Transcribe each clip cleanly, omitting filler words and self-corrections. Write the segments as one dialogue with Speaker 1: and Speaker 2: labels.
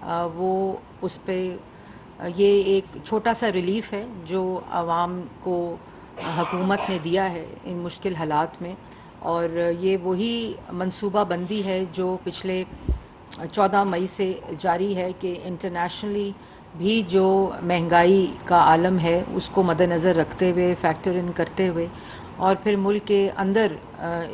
Speaker 1: وہ اس پہ یہ ایک چھوٹا سا ریلیف ہے جو عوام کو حکومت نے دیا ہے ان مشکل حالات میں، اور یہ وہی منصوبہ بندی ہے جو پچھلے 14 مئی سے جاری ہے کہ انٹرنیشنلی بھی جو مہنگائی کا عالم ہے اس کو مد نظر رکھتے ہوئے، فیکٹر ان کرتے ہوئے، اور پھر ملک کے اندر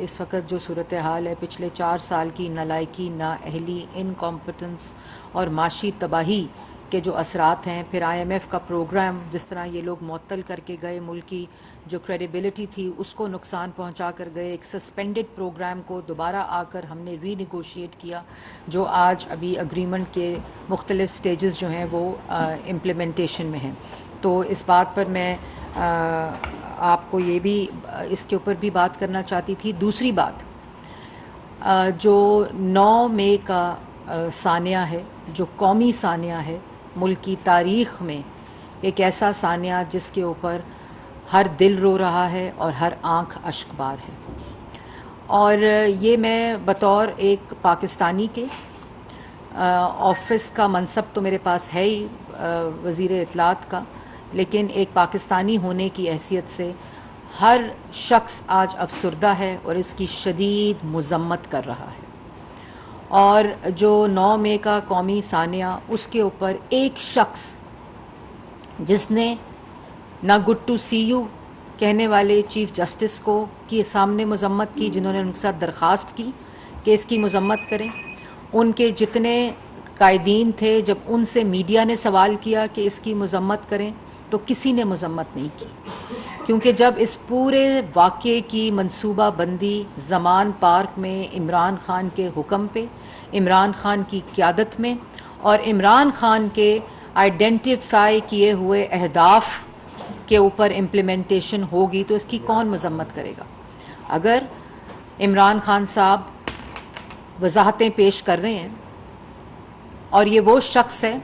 Speaker 1: اس وقت جو صورتحال ہے، پچھلے 4 سال کی نالائکی، نااہلی، انکمپٹنس اور معاشی تباہی کے جو اثرات ہیں، پھر آئی ایم ایف کا پروگرام جس طرح یہ لوگ معطل کر کے گئے، ملک کی جو کریڈیبلٹی تھی اس کو نقصان پہنچا کر گئے، ایک سسپینڈڈ پروگرام کو دوبارہ آ کر ہم نے ری نیگوشیٹ کیا، جو آج ابھی اگریمنٹ کے مختلف سٹیجز جو ہیں وہ امپلیمنٹیشن میں ہیں۔ تو اس بات پر میں آپ کو یہ بھی اس کے اوپر بھی بات کرنا چاہتی تھی۔ دوسری بات، جو 9 مئی کا سانیہ ہے، جو قومی سانیہ ہے ملک کی تاریخ میں، ایک ایسا سانیہ جس کے اوپر ہر دل رو رہا ہے اور ہر آنکھ اشک بار ہے، اور یہ میں بطور ایک پاکستانی کے آفس کا منصب تو میرے پاس ہے ہی، وزیر اطلاعات کا، لیکن ایک پاکستانی ہونے کی حیثیت سے ہر شخص آج افسردہ ہے اور اس کی شدید مذمت کر رہا ہے۔ اور جو 9 مئی کا قومی سانیہ، اس کے اوپر ایک شخص جس نے نہ گڈ ٹو سی یو کہنے والے چیف جسٹس کو کے سامنے مذمت کی، جنہوں نے ان کے ساتھ درخواست کی کہ اس کی مذمت کریں، ان کے جتنے قائدین تھے جب ان سے میڈیا نے سوال کیا کہ اس کی مذمت کریں تو کسی نے مذمت نہیں کی، کیونکہ جب اس پورے واقعے کی منصوبہ بندی زمان پارک میں عمران خان کے حکم پہ، عمران خان کی قیادت میں، اور عمران خان کے آئیڈینٹیفائی کیے ہوئے اہداف کے اوپر امپلیمنٹیشن ہوگی تو اس کی کون مذمت کرے گا؟ اگر عمران خان صاحب وضاحتیں پیش کر رہے ہیں، اور یہ وہ شخص ہے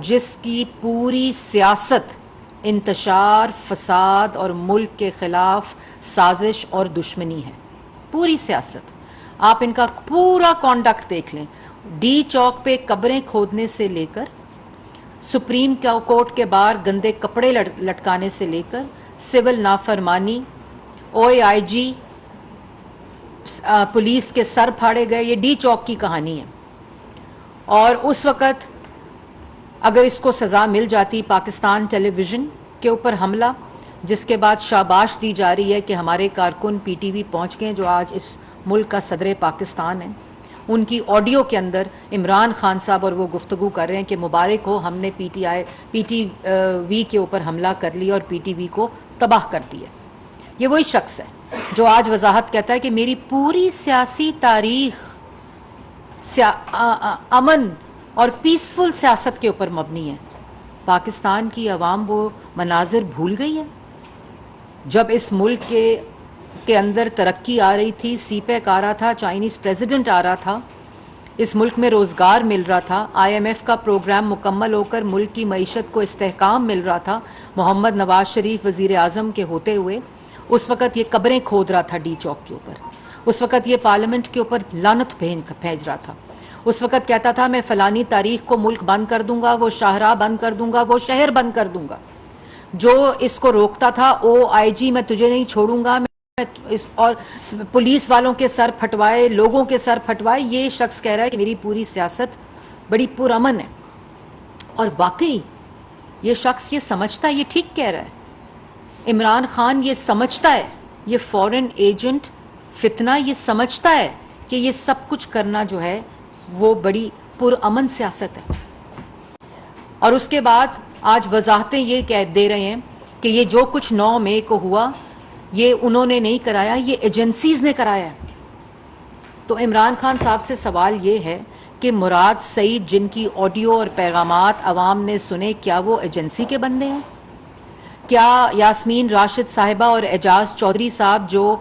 Speaker 1: جس کی پوری سیاست انتشار، فساد اور ملک کے خلاف سازش اور دشمنی ہے، پوری سیاست، آپ ان کا پورا کانڈکٹ دیکھ لیں، ڈی چوک پہ قبریں کھودنے سے لے کر، سپریم کورٹ کے باہر گندے کپڑے لٹکانے سے لے کر، سول نافرمانی، او اے آئی جی، پولیس کے سر پھاڑے گئے، یہ ڈی چوک کی کہانی ہے۔ اور اس وقت اگر اس کو سزا مل جاتی، پاکستان ٹیلی ویژن کے اوپر حملہ، جس کے بعد شاباش دی جا رہی ہے کہ ہمارے کارکن پی ٹی وی پہنچ گئے جو آج اس ملک کا صدر پاکستان ہے، ان کی آڈیو کے اندر عمران خان صاحب اور وہ گفتگو کر رہے ہیں کہ مبارک ہو، ہم نے پی ٹی وی کے اوپر حملہ کر لیا اور پی ٹی وی کو تباہ کر دیا۔ یہ وہی شخص ہے جو آج وضاحت کہتا ہے کہ میری پوری سیاسی تاریخ امن اور پیسفل سیاست کے اوپر مبنی ہے۔ پاکستان کی عوام وہ مناظر بھول گئی ہے جب اس ملک کے اندر ترقی آ رہی تھی، سی پیک آ رہا تھا، چائنیز پریزیڈنٹ آ رہا تھا، اس ملک میں روزگار مل رہا تھا، آئی ایم ایف کا پروگرام مکمل ہو کر ملک کی معیشت کو استحکام مل رہا تھا، محمد نواز شریف وزیر اعظم کے ہوتے ہوئے اس وقت یہ قبریں کھود رہا تھا ڈی چوک کے اوپر، اس وقت یہ پارلیمنٹ کے اوپر لعنت بھیج رہا تھا، اس وقت کہتا تھا میں فلانی تاریخ کو ملک بند کر دوں گا، وہ شاہراہ بند کر دوں گا، وہ شہر بند کر دوں گا۔ جو اس کو روکتا تھا، او آئی جی میں تجھے نہیں چھوڑوں گا، اور پولیس والوں کے سر پھٹوائے، لوگوں کے سر پھٹوائے، یہ شخص کہہ رہا ہے کہ میری پوری سیاست بڑی پرامن ہے۔ اور واقعی یہ شخص یہ سمجھتا ہے، یہ ٹھیک کہہ رہا ہے، عمران خان یہ سمجھتا ہے، یہ فورن ایجنٹ فتنہ یہ سمجھتا ہے کہ یہ سب کچھ کرنا جو ہے وہ بڑی پرامن سیاست ہے۔ اور اس کے بعد آج وضاحتیں یہ کہہ دے رہے ہیں کہ یہ جو کچھ 9 مئی کو ہوا یہ انہوں نے نہیں کرایا، یہ ایجنسیز نے کرایا ہے۔ تو عمران خان صاحب سے سوال یہ ہے کہ مراد سعید جن کی آڈیو اور پیغامات عوام نے سنے، کیا وہ ایجنسی کے بندے ہیں؟ کیا یاسمین راشد صاحبہ اور اعجاز چودھری صاحب جو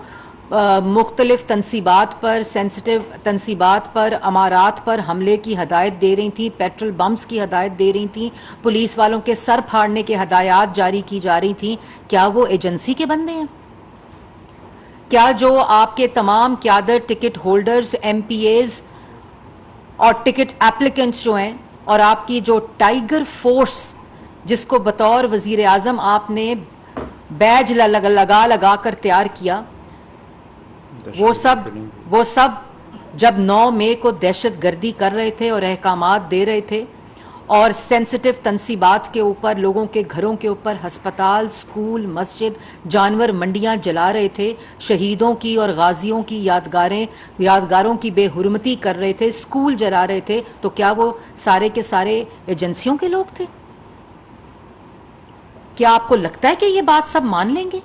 Speaker 1: مختلف تنصیبات پر، سینسٹیو تنصیبات پر، امارات پر حملے کی ہدایت دے رہی تھیں، پیٹرول بمز کی ہدایت دے رہی تھیں، پولیس والوں کے سر پھاڑنے کے ہدایات جاری کی جا رہی تھیں، کیا وہ ایجنسی کے بندے ہیں؟ کیا جو آپ کے تمام قیادت، ticket holders, M P s اور ٹکٹ اپلیکنٹس جو ہیں، اور آپ کی جو ٹائیگر فورس جس کو بطور وزیر اعظم آپ نے بیج لگا کر تیار کیا، وہ سب جب 9 مئی کو دہشت گردی کر رہے تھے اور احکامات دے رہے تھے اور سینسٹیو تنصیبات کے اوپر، لوگوں کے گھروں کے اوپر، ہسپتال، سکول، مسجد، جانور منڈیاں جلا رہے تھے، شہیدوں کی اور غازیوں کی یادگاروں کی بے حرمتی کر رہے تھے، سکول جلا رہے تھے، تو کیا وہ سارے کے سارے ایجنسیوں کے لوگ تھے؟ کیا آپ کو لگتا ہے کہ یہ بات سب مان لیں گے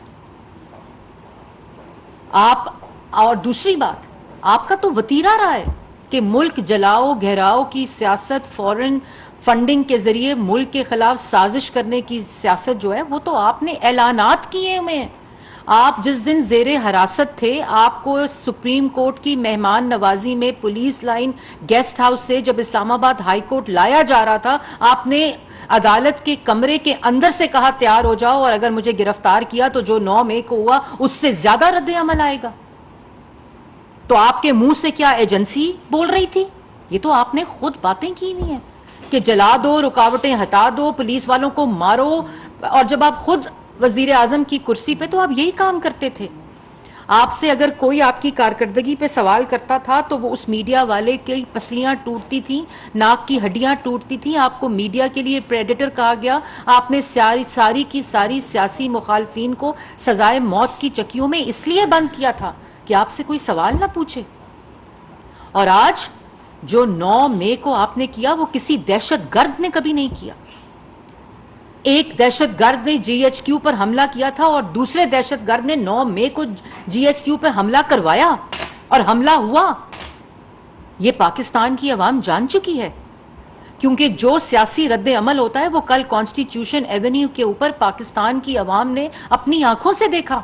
Speaker 1: آپ؟ اور دوسری بات، آپ کا تو وتیرہ رہا ہے کہ ملک جلاؤ گھیراؤ کی سیاست، فورن فنڈنگ کے ذریعے ملک کے خلاف سازش کرنے کی سیاست جو ہے وہ تو آپ نے اعلانات کیے ہوئے ہیں. آپ جس دن زیر حراست تھے، آپ کو سپریم کورٹ کی مہمان نوازی میں پولیس لائن گیسٹ ہاؤس سے جب اسلام آباد ہائی کورٹ لایا جا رہا تھا، آپ نے عدالت کے کمرے کے اندر سے کہا تیار ہو جاؤ، اور اگر مجھے گرفتار کیا تو جو 9 مئی کو ہوا اس سے زیادہ رد عمل آئے گا. تو آپ کے منہ سے کیا ایجنسی بول رہی تھی؟ یہ تو آپ نے خود باتیں کی ہوئی ہیں کہ جلا دو، رکاوٹیں ہٹا دو، پولیس والوں کو مارو. اور جب آپ خود وزیر اعظم کی کرسی پہ تو آپ یہی کام کرتے تھے. آپ سے اگر کوئی آپ کی کارکردگی پہ سوال کرتا تھا تو وہ اس میڈیا والے کی پسلیاں ٹوٹتی تھیں، ناک کی ہڈیاں ٹوٹتی تھیں. آپ کو میڈیا کے لیے پریڈیٹر کہا گیا. آپ نے ساری کی ساری سیاسی مخالفین کو سزائے موت کی چکیوں میں اس لیے بند کیا تھا کہ آپ سے کوئی سوال نہ پوچھے. اور آج جو 9 مئی کو آپ نے کیا وہ کسی دہشت گرد نے کبھی نہیں کیا. ایک دہشت گرد نے جی ایچ کیو پر حملہ کیا تھا اور دوسرے دہشت گرد نے 9 مئی کو جی ایچ کیو پر حملہ کروایا اور حملہ ہوا. یہ پاکستان کی عوام جان چکی ہے، کیونکہ جو سیاسی رد عمل ہوتا ہے وہ کل کانسٹیٹیوشن ایونیو کے اوپر پاکستان کی عوام نے اپنی آنکھوں سے دیکھا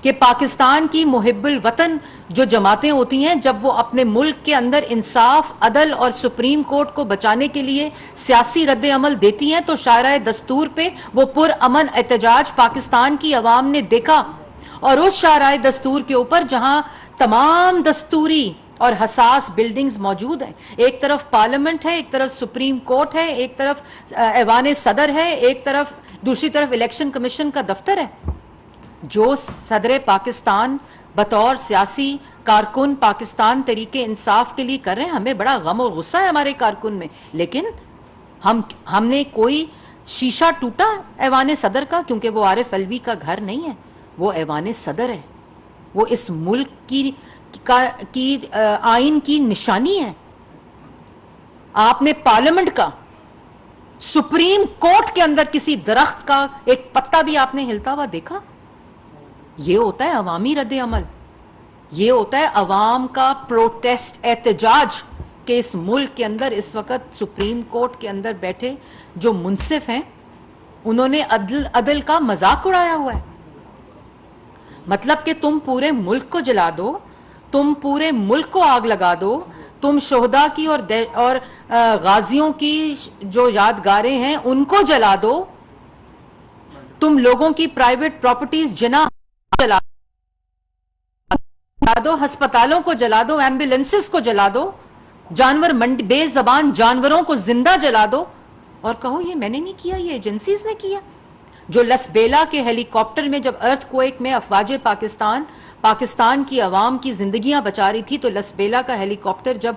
Speaker 1: کہ پاکستان کی محب الوطن جو جماعتیں ہوتی ہیں، جب وہ اپنے ملک کے اندر انصاف، عدل اور سپریم کورٹ کو بچانے کے لیے سیاسی رد عمل دیتی ہیں تو شاہراہ دستور پہ وہ پرامن احتجاج پاکستان کی عوام نے دیکھا. اور اس شاہراہ دستور کے اوپر جہاں تمام دستوری اور حساس بلڈنگز موجود ہیں، ایک طرف پارلیمنٹ ہے، ایک طرف سپریم کورٹ ہے، ایک طرف ایوان صدر ہے، ایک طرف دوسری طرف الیکشن کمیشن کا دفتر ہے. جو صدر پاکستان بطور سیاسی کارکن پاکستان تحریک انصاف کے لیے کر رہے ہیں، ہمیں بڑا غم اور غصہ ہے ہمارے کارکن میں، لیکن ہم نے کوئی شیشہ ٹوٹا ایوان صدر کا؟ کیونکہ وہ عارف علوی کا گھر نہیں ہے، وہ ایوان صدر ہے، وہ اس ملک کی آئین کی نشانی ہے. آپ نے پارلیمنٹ کا، سپریم کورٹ کے اندر کسی درخت کا ایک پتا بھی آپ نے ہلتا ہوا دیکھا؟ یہ ہوتا ہے عوامی رد عمل، یہ ہوتا ہے عوام کا پروٹیسٹ، احتجاج. کہ اس ملک کے اندر اس وقت سپریم کورٹ کے اندر بیٹھے جو منصف ہیں انہوں نے عدل کا مذاق اڑایا ہوا ہے. مطلب کہ تم پورے ملک کو جلا دو، تم پورے ملک کو آگ لگا دو، تم شہداء کی اور غازیوں کی جو یادگاریں ہیں ان کو جلا دو، تم لوگوں کی پرائیویٹ پراپرٹیز جلا دو، ہسپتالوں کو جلا دو، ایمبولینسز کو جلا دو، جانور منڈی بے زبان جانوروں کو زندہ جلا دو، اور کہو یہ میں نے نہیں کیا، یہ ایجنسیز نے کیا. جو لسبیلا کے ہیلی کاپٹر میں جب ارتھ کویک میں افواج پاکستان کی عوام کی زندگیاں بچا رہی تھی، تو لسبیلا کا ہیلی کاپٹر جب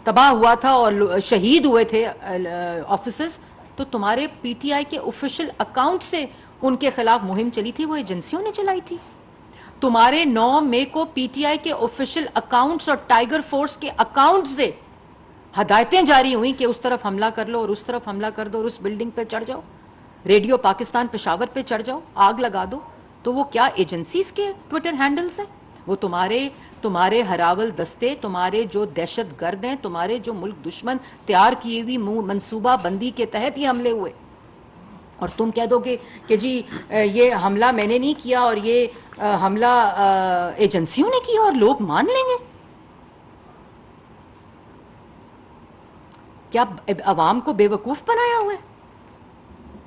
Speaker 1: تباہ ہوا تھا اور شہید ہوئے تھے آفیسرز، تو تمہارے پی ٹی آئی کے آفیشیل اکاؤنٹ سے ان کے خلاف مہم چلی تھی، وہ ایجنسیوں نے چلائی تھی. تمہارے 9 مئی کو پی ٹی آئی کے آفیشیل اکاؤنٹس اور ٹائیگر فورس کے اکاؤنٹ سے ہدایتیں جاری ہوئیں کہ اس طرف حملہ کر لو اور اس طرف حملہ کر دو اور اس بلڈنگ پہ چڑھ جاؤ، ریڈیو پاکستان پشاور پہ چڑھ جاؤ، آگ لگا دو. تو وہ کیا ایجنسیز کے ٹویٹر ہینڈلز ہیں؟ وہ تمہارے ہراول دستے، تمہارے جو دہشت گرد ہیں، تمہارے جو ملک دشمن تیار کی ہوئی منصوبہ بندی کے تحت یہ حملے ہوئے. اور تم کہہ دو گے کہ جی یہ حملہ میں نے نہیں کیا اور یہ حملہ ایجنسیوں نے کیا، اور لوگ مان لیں گے؟ کیا عوام کو بے وقوف بنایا ہوا ہے؟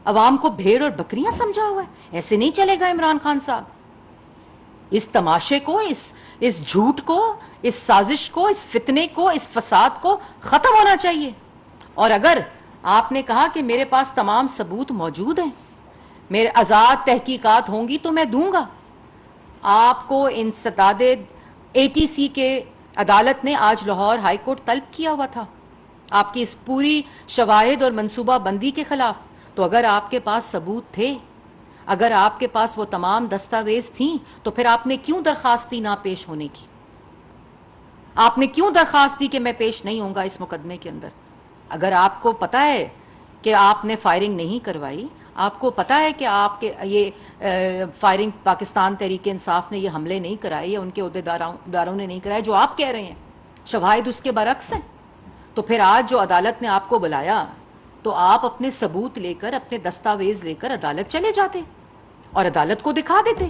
Speaker 1: عوام کو بھیڑ اور بکریاں سمجھا ہوا ہے؟ ایسے نہیں چلے گا عمران خان صاحب. اس تماشے کو، اس جھوٹ کو، اس سازش کو، اس فتنے کو، اس فساد کو ختم ہونا چاہیے. اور اگر آپ نے کہا کہ میرے پاس تمام ثبوت موجود ہیں، میرے آزاد تحقیقات ہوں گی تو میں دوں گا. آپ کو انسداد اے ٹی سی کے عدالت نے آج لاہور ہائی کورٹ طلب کیا ہوا تھا آپ کی اس پوری شواہد اور منصوبہ بندی کے خلاف. تو اگر آپ کے پاس ثبوت تھے، اگر آپ کے پاس وہ تمام دستاویز تھیں، تو پھر آپ نے کیوں درخواست دی نہ پیش ہونے کی؟ آپ نے کیوں درخواست دی کہ میں پیش نہیں ہوں گا اس مقدمے کے اندر؟ اگر آپ کو پتہ ہے کہ آپ نے فائرنگ نہیں کروائی، آپ کو پتہ ہے کہ آپ کے یہ فائرنگ پاکستان تحریک انصاف نے یہ حملے نہیں کرائے یا ان کے عہدیداروں نے نہیں کرائے جو آپ کہہ رہے ہیں، شواہد اس کے برعکس ہیں، تو پھر آج جو عدالت نے آپ کو بلایا تو آپ اپنے ثبوت لے کر، اپنے دستاویز لے کر عدالت چلے جاتے اور عدالت کو دکھا دیتے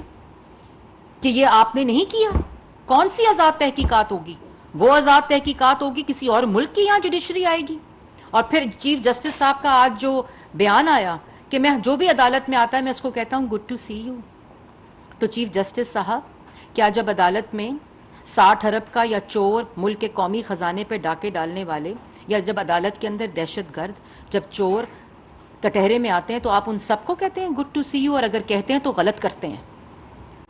Speaker 1: کہ یہ آپ نے نہیں کیا. کون سی آزاد تحقیقات ہوگی؟ وہ آزاد تحقیقات ہوگی کسی اور ملک کی یہاں جوڈیشری آئے گی. اور پھر چیف جسٹس صاحب کا آج جو بیان آیا کہ میں جو بھی عدالت میں آتا ہے میں اس کو کہتا ہوں گڈ ٹو سی یو. تو چیف جسٹس صاحب، کیا جب عدالت میں 60 ارب کا یا چور، ملک کے قومی خزانے پہ ڈاکے ڈالنے والے، یا جب عدالت کے اندر دہشت گرد، جب چور کٹہرے میں آتے ہیں تو آپ ان سب کو کہتے ہیں گڈ ٹو سی یو؟ اور اگر کہتے ہیں تو غلط کرتے ہیں،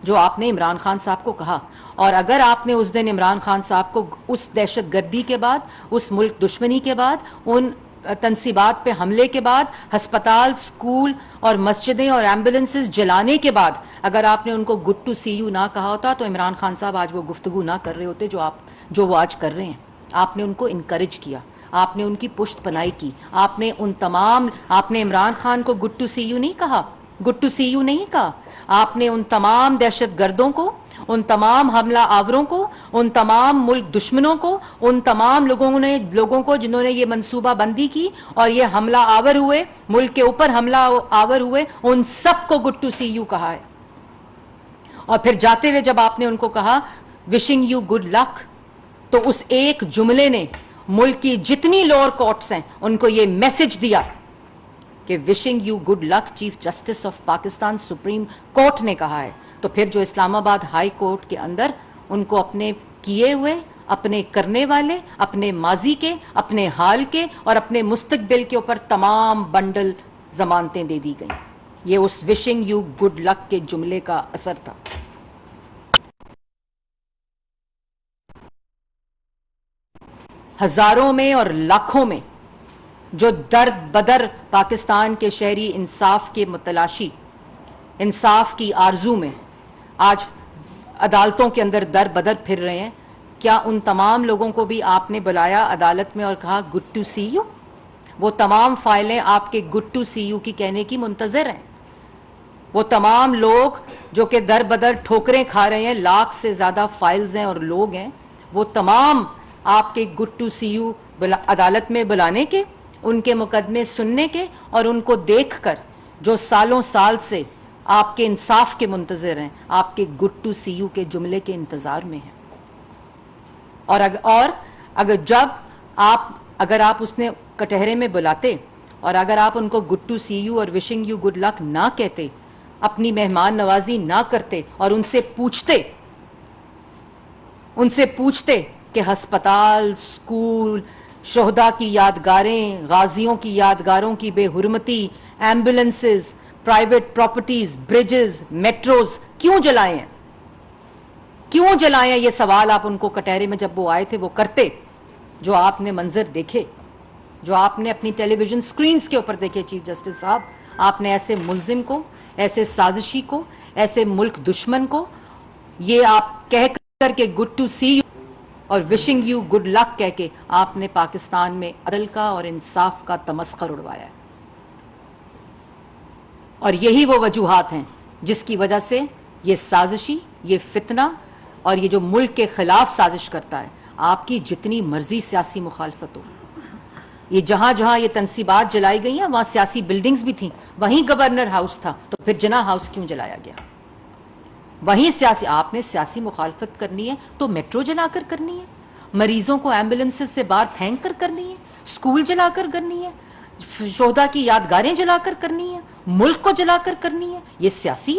Speaker 1: جو آپ نے عمران خان صاحب کو کہا. اور اگر آپ نے اس دن عمران خان صاحب کو اس دہشت گردی کے بعد، اس ملک دشمنی کے بعد، ان تنصیبات پہ حملے کے بعد، ہسپتال، سکول اور مسجدیں اور ایمبولنسز جلانے کے بعد اگر آپ نے ان کو گڈ ٹو سی یو نہ کہا ہوتا تو عمران خان صاحب آج وہ گفتگو نہ کر رہے ہوتے جو وہ آج کر رہے ہیں. آپ نے ان کو انکریج کیا، آپ نے ان کی پشت پناہی کی، آپ نے عمران خان کو گڈ ٹو سی یو نہیں کہا، گڈ ٹو سی یو نہیں کہا. آپ نے ان تمام دہشت گردوں کو، ان تمام حملہ آوروں کو، ان تمام ملک دشمنوں کو، ان تمام لوگوں کو جنہوں نے یہ منصوبہ بندی کی اور یہ حملہ آور ہوئے، ملک کے اوپر حملہ آور ہوئے، ان سب کو گڈ ٹو سی یو کہا ہے. اور پھر جاتے ہوئے جب آپ نے ان کو کہا وشنگ یو گڈ لک، تو اس ایک جملے نے ملک کی جتنی لوور کورٹس ہیں ان کو یہ میسج دیا کہ wishing you good luck chief justice of Pakistan supreme court نے کہا ہے. تو پھر جو اسلام آباد ہائی کورٹ کے اندر ان کو اپنے کیے ہوئے، اپنے کرنے والے، اپنے ماضی کے، اپنے حال کے اور اپنے مستقبل کے اوپر تمام بنڈل ضمانتیں دے دی گئیں. یہ اس وشنگ یو گڈ لک کے جملے کا اثر تھا. ہزاروں میں اور لاکھوں میں جو درد بدر پاکستان کے شہری انصاف کے متلاشی، انصاف کی آرزو میں آج عدالتوں کے اندر در بدر پھر رہے ہیں، کیا ان تمام لوگوں کو بھی آپ نے بلایا عدالت میں اور کہا گڈ ٹو سی یو؟ وہ تمام فائلیں آپ کے گڈ ٹو سی یو کی کہنے کی منتظر ہیں. وہ تمام لوگ جو کہ در بدر ٹھوکریں کھا رہے ہیں، لاکھ سے زیادہ فائلز ہیں اور لوگ ہیں، وہ تمام آپ کے گڈ ٹو سی یو عدالت میں بلانے کے، ان کے مقدمے سننے کے اور ان کو دیکھ کر جو سالوں سال سے آپ کے انصاف کے منتظر ہیں، آپ کے گڈ ٹو سی یو کے جملے کے انتظار میں ہیں. اور اگر آپ اس نے کٹہرے میں بلاتے اور اگر آپ ان کو گڈ ٹو سی یو اور وشنگ یو گڈ لک نہ کہتے، اپنی مہمان نوازی نہ کرتے اور ان سے پوچھتے کہ ہسپتال، سکول، شہداء کی یادگاریں، غازیوں کی یادگاروں کی بے حرمتی، ایمبولنسز، پرائیویٹ پراپرٹیز، بریجز، میٹروز کیوں جلائے ہیں؟ کیوں جلائے ہیں؟ یہ سوال آپ ان کو کٹہرے میں جب وہ آئے تھے وہ کرتے. جو آپ نے منظر دیکھے، جو آپ نے اپنی ٹیلی ویژن سکرینز کے اوپر دیکھے چیف جسٹس صاحب، آپ نے ایسے ملزم کو، ایسے سازشی کو، ایسے ملک دشمن کو یہ آپ کہہ کر کے گڈ ٹو سی یو اور وشنگ یو گڈ لک کہہ کے آپ نے پاکستان میں عدل کا اور انصاف کا تمسخر اڑوایا ہے. اور یہی وہ وجوہات ہیں جس کی وجہ سے یہ سازشی، یہ فتنہ اور یہ جو ملک کے خلاف سازش کرتا ہے، آپ کی جتنی مرضی سیاسی مخالفت ہو، یہ جہاں جہاں یہ تنصیبات جلائی گئی ہیں وہاں سیاسی بلڈنگز بھی تھیں، وہیں گورنر ہاؤس تھا، تو پھر جناح ہاؤس کیوں جلایا گیا؟ وہیں آپ نے سیاسی مخالفت کرنی ہے تو میٹرو جلا کر کرنی ہے، مریضوں کو ایمبولنسز سے باہر پھینک کر کرنی ہے، سکول جلا کر کرنی ہے، شہداء کی یادگاریں جلا کر کرنی ہے، ملک کو جلا کر کرنی ہے. یہ سیاسی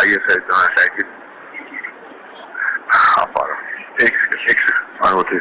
Speaker 2: ISI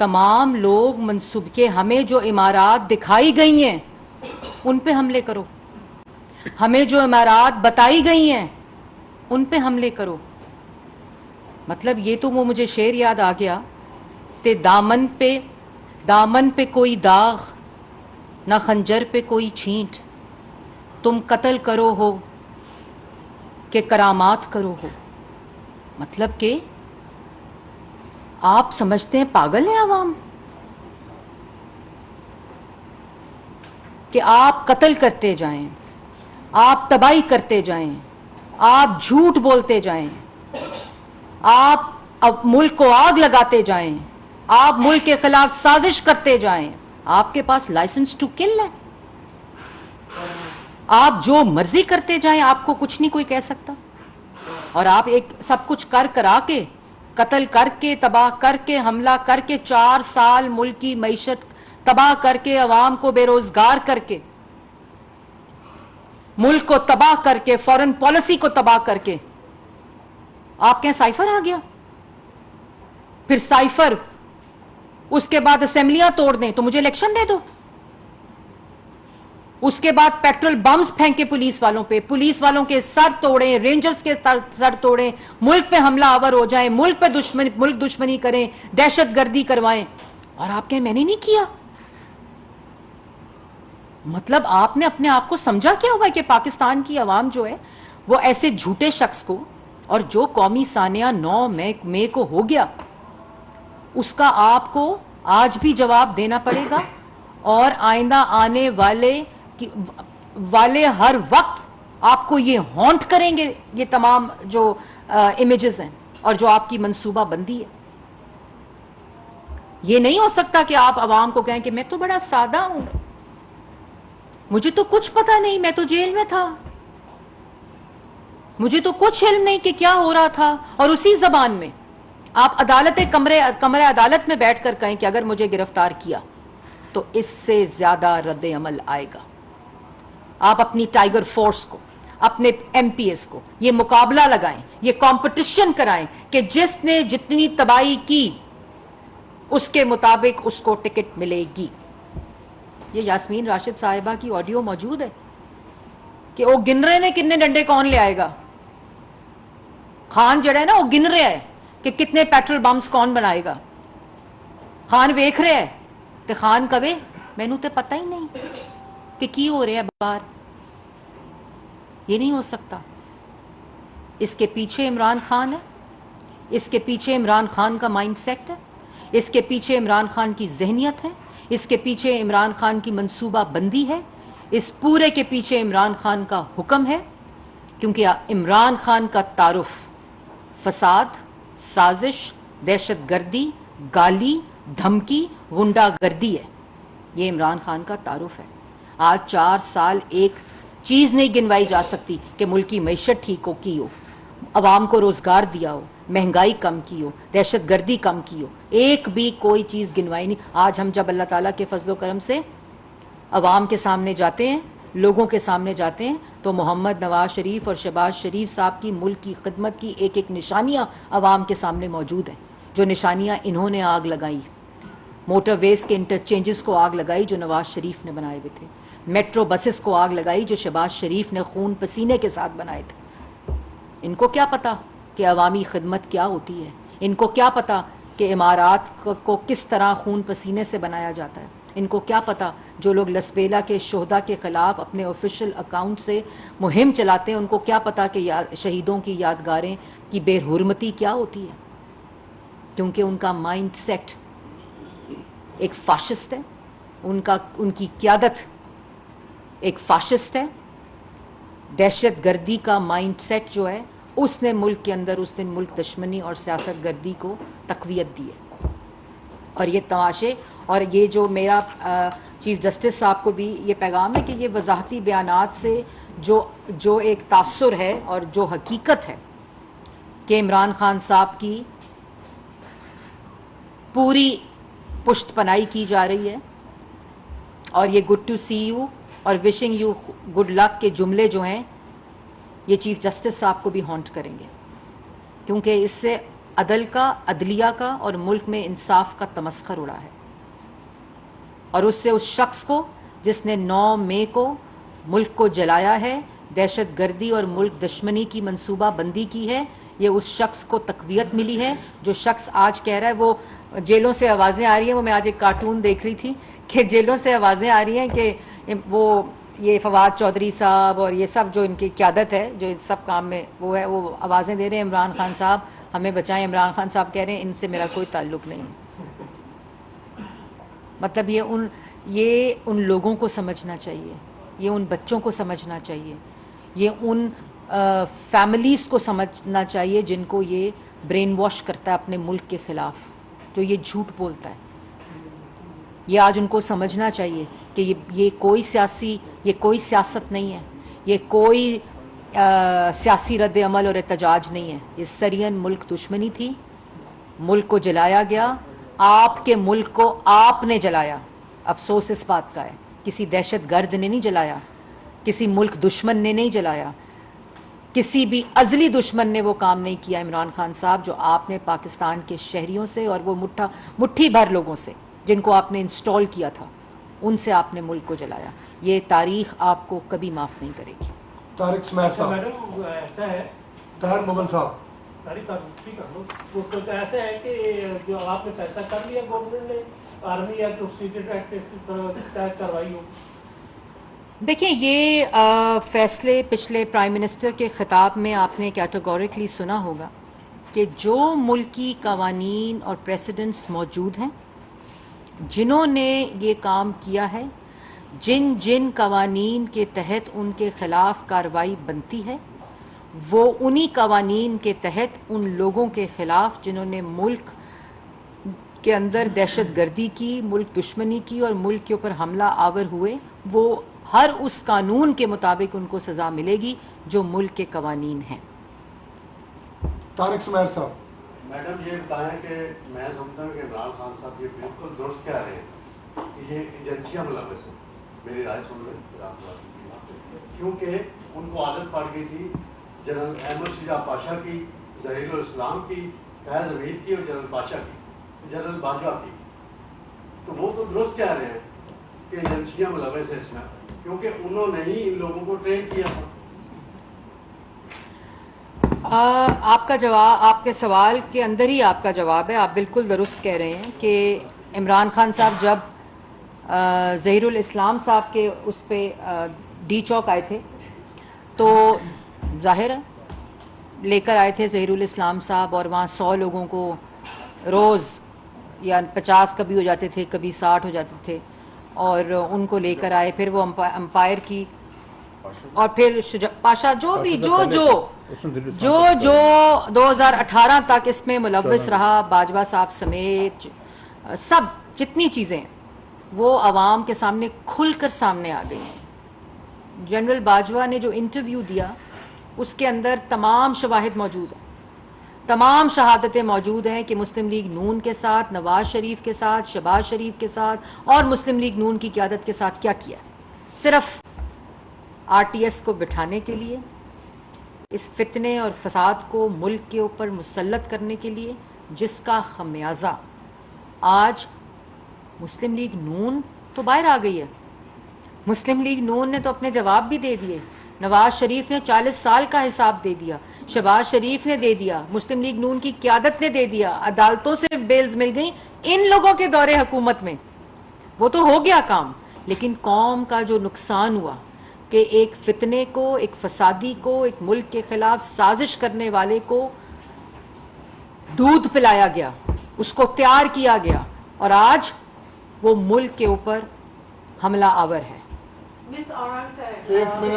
Speaker 1: تمام لوگ منصوب کے ہمیں جو عمارات دکھائی گئی ہیں ان پہ حملے کرو، ہمیں جو عمارات بتائی گئی ہیں ان پہ حملے کرو. مطلب یہ تو وہ مجھے شعر یاد آ گیا کہ دامن پہ کوئی داغ نہ خنجر پہ کوئی چھینٹ، تم قتل کرو ہو کہ کرامات کرو ہو. مطلب کہ آپ سمجھتے ہیں پاگل ہیں عوام کہ آپ قتل کرتے جائیں، آپ تباہی کرتے جائیں، آپ جھوٹ بولتے جائیں، آپ اب ملک کو آگ لگاتے جائیں، آپ ملک کے خلاف سازش کرتے جائیں. آپ کے پاس لائسنس ٹو کل ہے، آپ جو مرضی کرتے جائیں، آپ کو کچھ نہیں کوئی کہہ سکتا. اور آپ ایک سب کچھ کرا کے، قتل کر کے، تباہ کر کے، حملہ کر کے، 4 سال ملک کی معیشت تباہ کر کے، عوام کو بے روزگار کر کے، ملک کو تباہ کر کے، فورن پالیسی کو تباہ کر کے آپ کہیں سائفر آ گیا. پھر سائفر اس کے بعد اسمبلیاں توڑ دیں تو مجھے الیکشن دے دو. اس کے بعد پیٹرول بمز پھینکے پولیس والوں پہ، پولیس والوں کے سر توڑیں، رینجرز کے سر توڑیں، ملک پہ حملہ آور ہو جائیں، ملک دشمنی کریں، دہشت گردی کروائیں، اور آپ کہیں میں نے نہیں کیا. مطلب آپ نے اپنے آپ کو سمجھا کیا ہوا کہ پاکستان کی عوام جو ہے وہ ایسے جھوٹے شخص کو، اور جو قومی سانحہ 9 مئی کو ہو گیا اس کا آپ کو آج بھی جواب دینا پڑے گا، اور آئندہ آنے والے ہر وقت آپ کو یہ ہانٹ کریں گے یہ تمام جو امیجز ہیں اور جو آپ کی منصوبہ بندی ہے. یہ نہیں ہو سکتا کہ آپ عوام کو کہیں کہ میں تو بڑا سادہ ہوں، مجھے تو کچھ پتہ نہیں، میں تو جیل میں تھا، مجھے تو کچھ علم نہیں کہ کیا ہو رہا تھا. اور اسی زبان میں آپ کمرے عدالت میں بیٹھ کر کہیں کہ اگر مجھے گرفتار کیا تو اس سے زیادہ رد عمل آئے گا. آپ اپنی ٹائیگر فورس کو، اپنے ایم پی ایس کو یہ مقابلہ لگائیں، یہ کمپٹیشن کرائیں کہ جس نے جتنی تباہی کی اس کے مطابق اس کو ٹکٹ ملے گی. یہ یاسمین راشد صاحبہ کی آڈیو موجود ہے کہ وہ گن رہے ہیں کتنے ڈنڈے کون لے آئے گا. خان جڑا ہے نا وہ گن رہا ہے کہ کتنے پیٹرول بمز کون بنائے گا. خان ویکھ رہا ہے تو خان کہے مینوں تے پتہ ہی نہیں کہ کی ہو رہا ہے باہر. یہ نہیں ہو سکتا. اس کے پیچھے عمران خان ہے، اس کے پیچھے عمران خان کا مائنڈ سیٹ ہے، اس کے پیچھے عمران خان کی ذہنیت ہے، اس کے پیچھے عمران خان کی منصوبہ بندی ہے، اس پورے کے پیچھے عمران خان کا حکم ہے. کیونکہ عمران خان کا تعارف فساد، سازش، دہشت گردی، گالی، دھمکی، غنڈہ گردی ہے. یہ عمران خان کا تعارف ہے. آج 4 سال ایک چیز نہیں گنوائی جا سکتی کہ ملک کی معیشت ٹھیک ہو کی ہو، عوام کو روزگار دیا ہو، مہنگائی کم کی ہو، دہشت گردی کم کی ہو. ایک بھی کوئی چیز گنوائی نہیں. آج ہم جب اللہ تعالیٰ کے فضل و کرم سے عوام کے سامنے جاتے ہیں، لوگوں کے سامنے جاتے ہیں، تو محمد نواز شریف اور شہباز شریف صاحب کی ملک کی خدمت کی ایک ایک نشانیاں عوام کے سامنے موجود ہیں. جو نشانیاں انہوں نے آگ لگائی، موٹر ویز کے انٹرچینجز کو آگ لگائی جو نواز شریف نے بنائے ہوئے تھے، میٹرو بسز کو آگ لگائی جو شہباز شریف نے خون پسینے کے ساتھ بنائے تھے. ان کو کیا پتا کہ عوامی خدمت کیا ہوتی ہے؟ ان کو کیا پتا کہ عمارات کو کس طرح خون پسینے سے بنایا جاتا ہے؟ ان کو کیا پتا جو لوگ لسبیلا کے شہداء کے خلاف اپنے آفیشیل اکاؤنٹ سے مہم چلاتے ہیں ان کو کیا پتا کہ شہیدوں کی یادگاریں کی بے حرمتی کیا ہوتی ہے؟ کیونکہ ان کا مائنڈ سیٹ ایک فاشسٹ ہے، ان کی قیادت ایک فاشسٹ ہے. دہشت گردی کا مائنڈ سیٹ جو ہے اس نے ملک کے اندر اس دن ملک دشمنی اور سیاست گردی کو تقویت دی ہے. اور یہ تماشے، اور یہ جو میرا چیف جسٹس صاحب کو بھی یہ پیغام ہے کہ یہ وضاحتی بیانات سے جو ایک تاثر ہے اور جو حقیقت ہے کہ عمران خان صاحب کی پوری پشت پناہی کی جا رہی ہے، اور یہ گڈ ٹو سی یو اور وشنگ یو گڈ لک کے جملے جو ہیں یہ چیف جسٹس صاحب کو بھی ہانٹ کریں گے. کیونکہ اس سے عدل کا، عدلیہ کا اور ملک میں انصاف کا تمسخر اڑا ہے، اور اس سے اس شخص کو جس نے 9 مئی کو ملک کو جلایا ہے، دہشت گردی اور ملک دشمنی کی منصوبہ بندی کی ہے، یہ اس شخص کو تقویت ملی ہے جو شخص آج کہہ رہا ہے، وہ جیلوں سے آوازیں آ رہی ہیں، وہ میں آج ایک کارٹون دیکھ رہی تھی کہ جیلوں سے آوازیں آ رہی ہیں کہ وہ یہ فواد چودھری صاحب اور یہ سب جو ان کی قیادت ہے، جو ان سب کام میں وہ ہے، وہ آوازیں دے رہے ہیں عمران خان صاحب ہمیں بچائیں۔ عمران خان صاحب کہہ رہے ہیں ان سے میرا کوئی تعلق نہیں ہے۔ مطلب یہ ان لوگوں کو سمجھنا چاہیے، یہ ان بچوں کو سمجھنا چاہیے، یہ ان فیملیز کو سمجھنا چاہیے جن کو یہ برین واش کرتا ہے اپنے ملک کے خلاف، جو یہ جھوٹ بولتا ہے۔ یہ آج ان کو سمجھنا چاہیے کہ یہ کوئی سیاست نہیں ہے، یہ کوئی سیاسی رد عمل اور احتجاج نہیں ہے، یہ سرین ملک دشمنی تھی، ملک کو جلایا گیا، آپ کے ملک کو آپ نے جلایا۔ افسوس اس بات کا ہے کسی دہشت گرد نے نہیں جلایا، کسی ملک دشمن نے نہیں جلایا، کسی بھی ازلی دشمن نے وہ کام نہیں کیا عمران خان صاحب جو آپ نے پاکستان کے شہریوں سے اور وہ مٹھی بھر لوگوں سے جن کو آپ نے انسٹال کیا تھا، ان سے آپ نے ملک کو جلایا۔ یہ تاریخ آپ کو کبھی معاف نہیں کرے گی۔
Speaker 3: طارق سمیع صاحب،
Speaker 4: میڈم ایسا ہے،
Speaker 3: طاہر مغل صاحب،
Speaker 4: تاریخ ٹھیک ہے، وہ تو ایسا ہے کہ جو آپ نے فیصلہ کر لیا گورنمنٹ نے آرمی یا سیکرٹ ایکٹ تحت کاروائی ہو؟
Speaker 1: دیکھیں یہ فیصلے پچھلے پرائم منسٹر کے خطاب میں آپ نے کیٹیگوریکلی سنا ہوگا کہ جو ملکی قوانین اور پریسیڈنٹس موجود ہیں، جنہوں نے یہ کام کیا ہے، جن قوانین کے تحت ان کے خلاف کارروائی بنتی ہے، وہ انہی قوانین کے تحت ان لوگوں کے خلاف جنہوں نے ملک کے اندر دہشت گردی کی، ملک دشمنی کی اور ملک کے اوپر حملہ آور ہوئے، وہ ہر اس قانون کے مطابق ان کو سزا ملے گی جو ملک کے قوانین ہیں۔
Speaker 3: طارق سمیع صاحب،
Speaker 5: میڈم یہ بتائیں کہ میں سمجھتا ہوں کہ عمران خان صاحب یہ بالکل درست کہہ رہے ہیں کہ یہ ایجنسیاں ملوث ہیں، میری رائے سن لیں پھر آپ بات کیجیے، کیونکہ ان کو عادت پڑ گئی تھی جنرل احمد شجاع پاشا کی، ظہیر الاسلام کی، فیض حمید کی اور جنرل پاشا کی، جنرل باجوہ کی، تو وہ تو درست کہہ رہے ہیں کہ ایجنسیاں ملوث ہیں اس میں، کیونکہ انہوں نے ہی ان لوگوں کو ٹرین کیا تھا۔
Speaker 1: آپ کا جواب، آپ کے سوال کے اندر ہی آپ کا جواب ہے، آپ بالکل درست کہہ رہے ہیں کہ عمران خان صاحب جب ظہیر الاسلام صاحب کے اس پہ ڈی چوک آئے تھے تو ظاہر ہے لے کر آئے تھے ظہیر الاسلام صاحب، اور وہاں 100 لوگوں کو روز یا 50 کبھی ہو جاتے تھے، کبھی 60 ہو جاتے تھے، اور ان کو لے کر آئے، پھر وہ امپائر کی، اور پھر پاشا جو 2018 تک اس میں ملوث رہا، باجوہ صاحب سمیت سب جتنی چیزیں وہ عوام کے سامنے کھل کر سامنے آ گئی ہیں۔ جنرل باجوہ نے جو انٹرویو دیا اس کے اندر تمام شواہد موجود ہیں، تمام شہادتیں موجود ہیں کہ مسلم لیگ نون کے ساتھ، نواز شریف کے ساتھ، شہباز شریف کے ساتھ اور مسلم لیگ نون کی قیادت کے ساتھ کیا کیا، صرف آر ٹی ایس کو بٹھانے کے لیے، اس فتنے اور فساد کو ملک کے اوپر مسلط کرنے کے لیے، جس کا خمیازہ آج مسلم لیگ نون تو باہر آ گئی ہے۔ مسلم لیگ نون نے تو اپنے جواب بھی دے دیے، نواز شریف نے 40 سال کا حساب دے دیا، شہباز شریف نے دے دیا، مسلم لیگ نون کی قیادت نے دے دیا، عدالتوں سے بیلز مل گئیں ان لوگوں کے دور حکومت میں، وہ تو ہو گیا کام۔ لیکن قوم کا جو نقصان ہوا کہ ایک فتنے کو، ایک فسادی کو، ایک ملک کے خلاف سازش کرنے والے کو دودھ پلایا گیا، اس کو تیار کیا گیا، اور آج وہ ملک کے اوپر حملہ آور ہے۔
Speaker 6: Ms. Aurangzeb,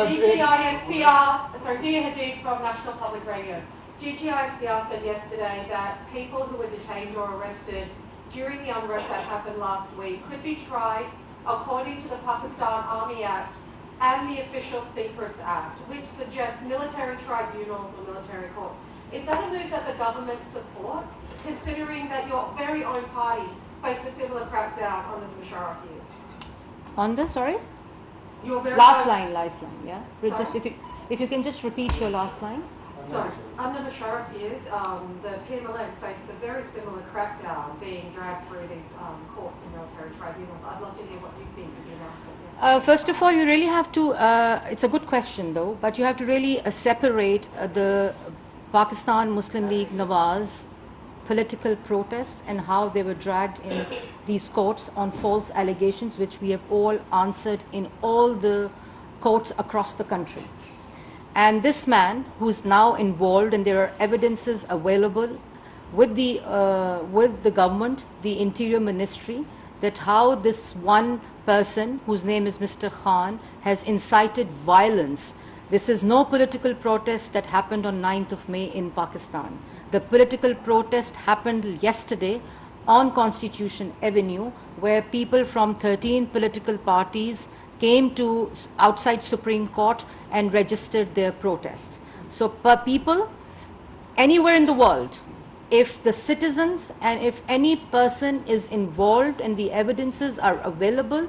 Speaker 6: DGISPR, sorry, Dia Hadid from National Public Radio. DGISPR said yesterday that people who were detained or arrested during the unrest that happened last week could be tried according to the Pakistan Army Act and the Official Secrets Act, which suggests military tribunals or military courts. Is that a move that the government supports, considering that your very own party faced a similar crackdown under the Musharraf years?
Speaker 1: On the, sorry?
Speaker 6: Your very
Speaker 1: Last
Speaker 6: own-
Speaker 1: line, yeah. Just if you can just repeat your last line.
Speaker 6: Sorry, under Basharas years, the PMLN faced a very similar crackdown, being dragged through these courts and military tribunals. I'd love to hear what you think of the announcement yesterday.
Speaker 1: First of all, you really have to, it's a good question though, but you have to really separate the Pakistan Muslim League Nawaz political protest and how they were dragged in these courts on false allegations, which we have all answered in all the courts across the country. And this man who's now involved, and there are evidences available with the government, the Interior Ministry, that how this one person, whose name is Mr. Khan, has incited violence. This is no political protest that happened on 9th of May in Pakistan. The political protest happened yesterday on Constitution Avenue, where people from 13 political parties came to outside Supreme Court and registered their protest. So per people, anywhere in the world, if the citizens and if any person is involved and the evidences are available,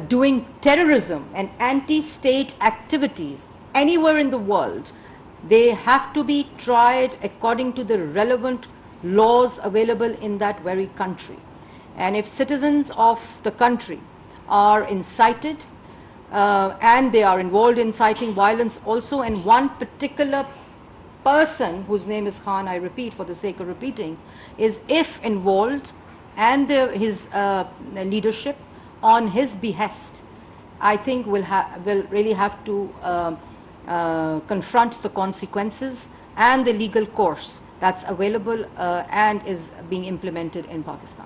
Speaker 1: doing terrorism and anti-state activities anywhere in the world, they have to be tried according to the relevant laws available in that very country. And if citizens of the country are incited and they are involved in inciting violence also, and one particular person whose name is Khan, I repeat for the sake of repeating, is if involved and his leadership on his behest, I think will really have to confront the consequences and the legal course that's available and is being implemented in Pakistan.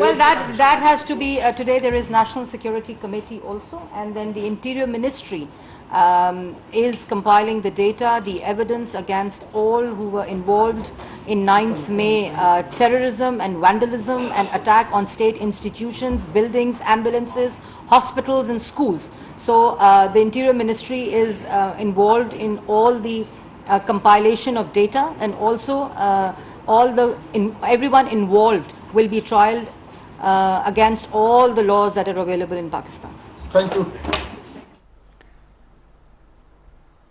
Speaker 1: Well, that has to be, today there is National Security Committee also, and then the Interior Ministry is compiling the data, the evidence against all who were involved in 9th May terrorism and vandalism and attack on state institutions, buildings, ambulances, hospitals and schools. So the Interior Ministry is involved in all the compilation of data, and also everyone involved will be tried against all the laws that are available in Pakistan.
Speaker 3: Thank you.